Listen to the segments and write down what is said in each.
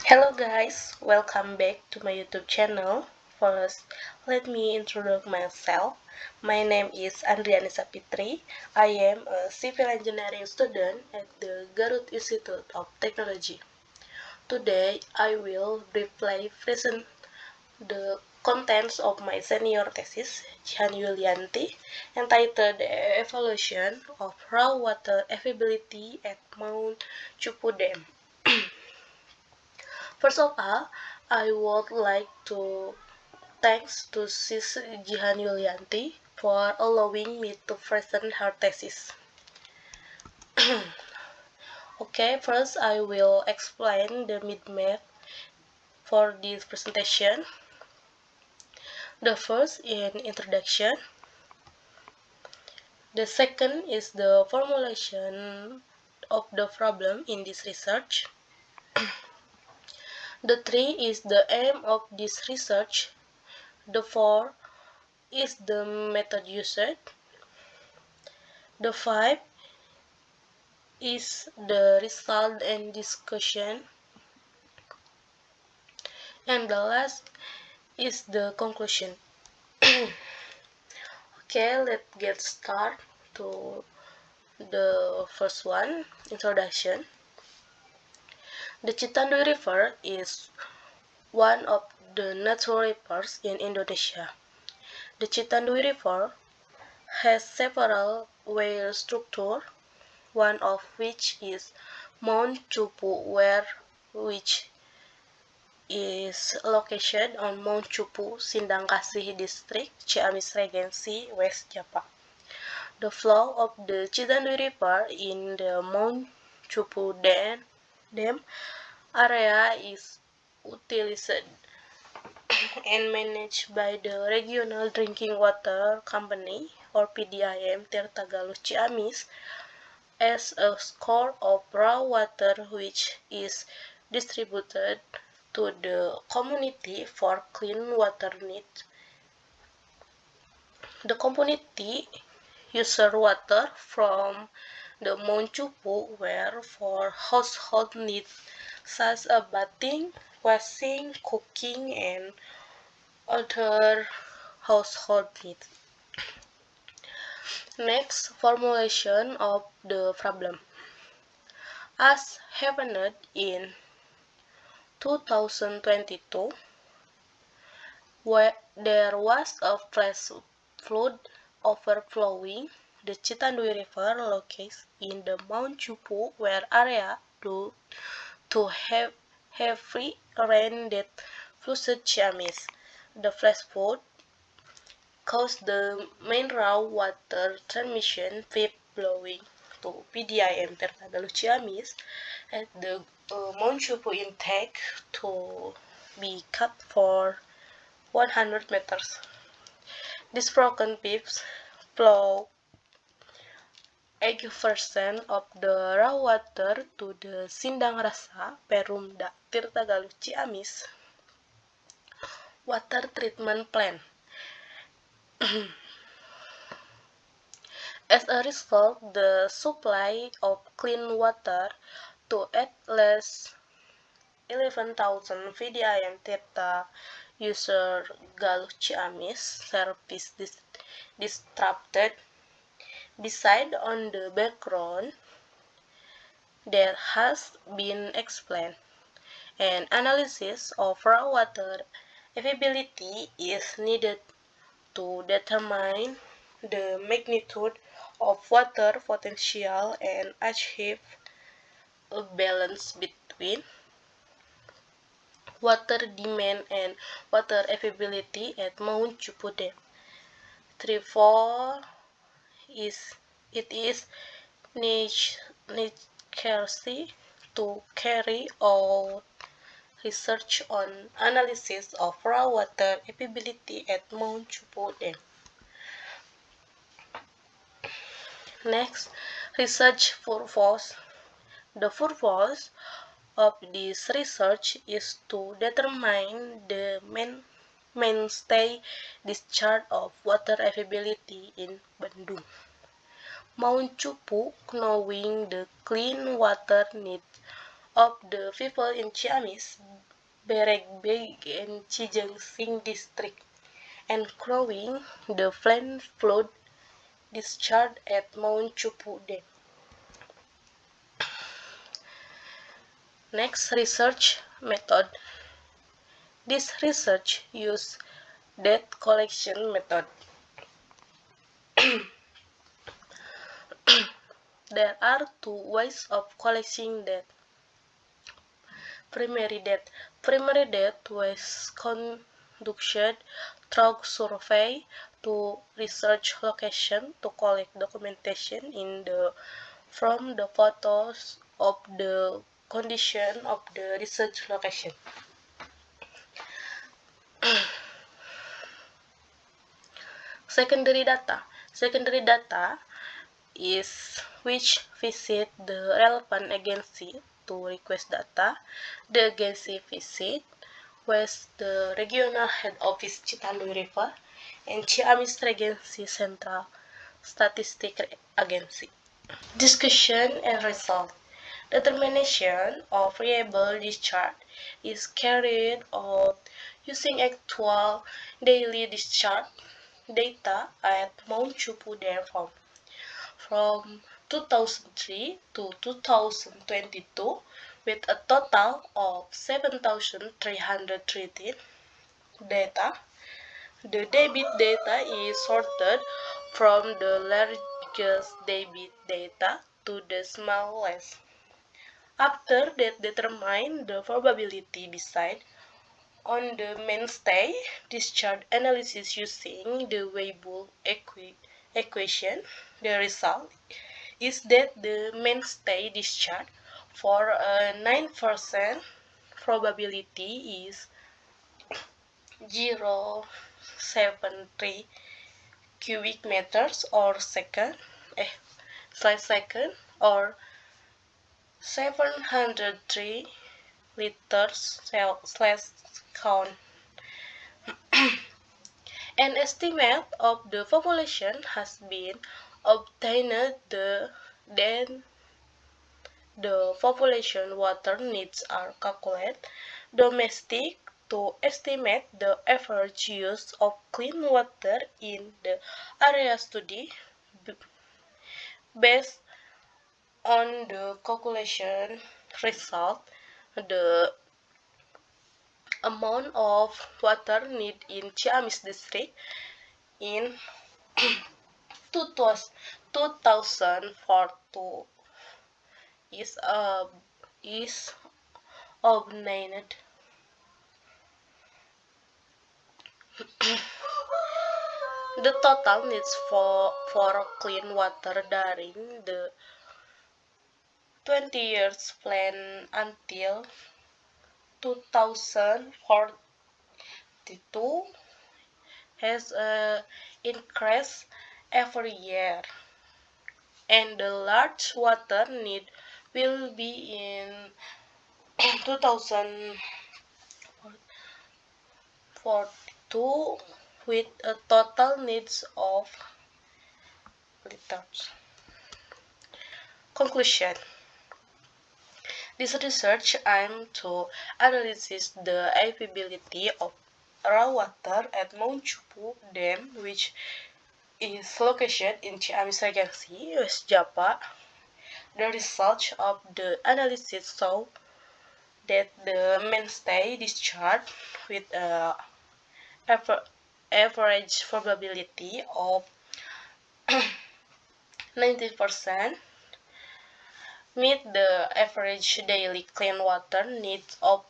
Hello guys, welcome back to my YouTube channel. First, let me introduce myself. My name is Andriani Sapitri. I am a civil engineering student at the Garut Institute of Technology. Today, I will briefly present the contents of my senior thesis, Jihan Yulianti, entitled The Evaluation of Raw Water Availability at Mount Chupu Dam. First of all, I would like to thanks to Sis Jihan Yulianti for allowing me to present her thesis. Okay, first I will explain the mid-map for this presentation. The first in introduction. The second is the formulation of the problem in this research. The three is the aim of this research. The four is the method used. The five is the result and discussion. And the last is the conclusion. Okay, let's get started to the first one, introduction. The Citandui River is one of the natural rivers in Indonesia. The Citandui River has several weir structures, one of which is Mount Chupu which is located on Mount Chupu, Sindang Kasih District, Ciamis Regency, West Java. The flow of the Citandui River in the Mount Chupu Dam area is utilized and managed by the Regional Drinking Water Company or PDIM Tirtagaluh Ciamis as a source of raw water which is distributed to the community for clean water needs. The community uses water from the Mount Chupu where for household needs such as bathing, washing, cooking, and other household needs. Next, formulation of the problem. As happened in 2022, where there was a flash flood overflowing the Citandui River located in the Mount Chupu where area due to heavy rain that flooded Ciamis. The flash flood caused the main raw water transmission pipe blowing to PDIM Tirtagaluh Ciamis at the Mount Chupu intake to be cut for 100 meters. These broken pipes flow 80% of the raw water to the Sindang Rasa Perumda Tirtagaluh Ciamis water treatment plant. As a result, the supply of clean water to at least 11,000 VDIM Tirta user Galuh Ciamis service disrupted. Beside on the background that has been explained, an analysis of raw water availability is needed to determine the magnitude of water potential and achieve a balance between water demand and water availability at Mount Chupu Dam. 3.4 it is necessary to carry out research on analysis of raw water availability at Mount Chupu Dam. Next, research purpose. The purpose of this research is to determine the mainstay discharge of water availability in Bandung. Mount Chupu, knowing the clean water needs of the people in Ciamis, Baregbeg and Chijengsing district, and growing the planned flood discharge at Mount Chupu Dam. Next, research method. This research uses data collection method. There are two ways of collecting data. Primary data. Primary data was conducted through survey to research location to collect documentation from the photos of the condition of the research location. Secondary data. Secondary data is which visit the relevant agency to request data. The agency visit was the regional head office Citandui River and Ciamis Regency Central Statistic Agency. Discussion and result. Determination of reliable discharge is carried out using actual daily discharge data at Mount Chupu Dam from 2003 to 2022 with a total of 7,313 data. The debit data is sorted from the largest debit data to the smallest. After that, determine the probability beside on the mainstay discharge analysis using the Weibull equation. The result is that the mainstay discharge for a 9% probability is 0.73 cubic meters or second or 703 liters count. An estimate of the population has been obtained then the population water needs are calculated domestic to estimate the average use of clean water in the area study. Based on the calculation result, the amount of water need in Ciamis district in 2004 is obtained. The total needs for clean water during the 20 years plan until 2042 has increased every year, and the large water need will be in 2042 with a total needs of liters. Conclusion. This research aimed to analyze the availability of raw water at Mount Chupu Dam, which is located in Ciamis Regency, West Java. The result of the analysis showed that the mainstay discharge with an average probability of 90% meet the average daily clean water needs of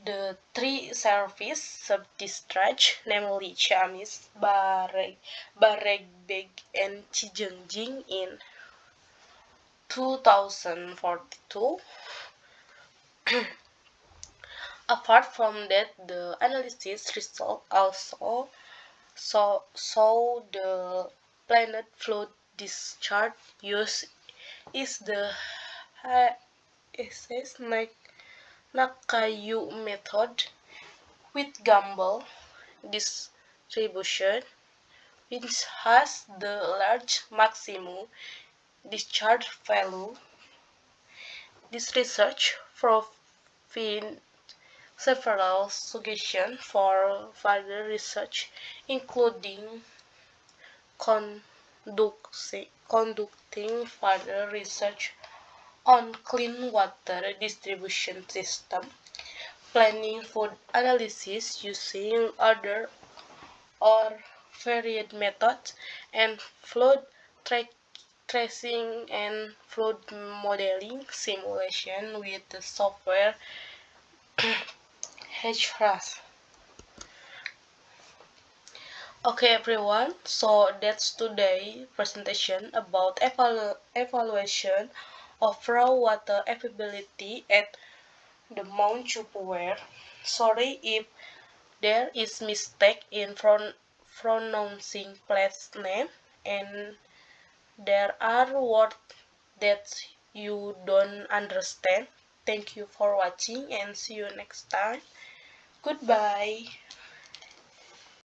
the three service sub-districts, namely Ciamis, Baregbeg, and Cijengsing in 2042. Apart from that, the analysis result also show the planned flood discharge use is the Nakayu method with Gumbel distribution, which has the large maximum discharge value. This research provides several suggestions for further research, including conducting further research on clean water distribution system, planning food analysis using other or varied methods, and flood tracing and flood modeling simulation with the software HRAS. Okay everyone, so that's today's presentation about evaluation of raw water availability at the Mount Tupperware. Sorry if there is mistake in pronouncing place name and there are words that you don't understand. Thank you for watching and see you next time. Goodbye.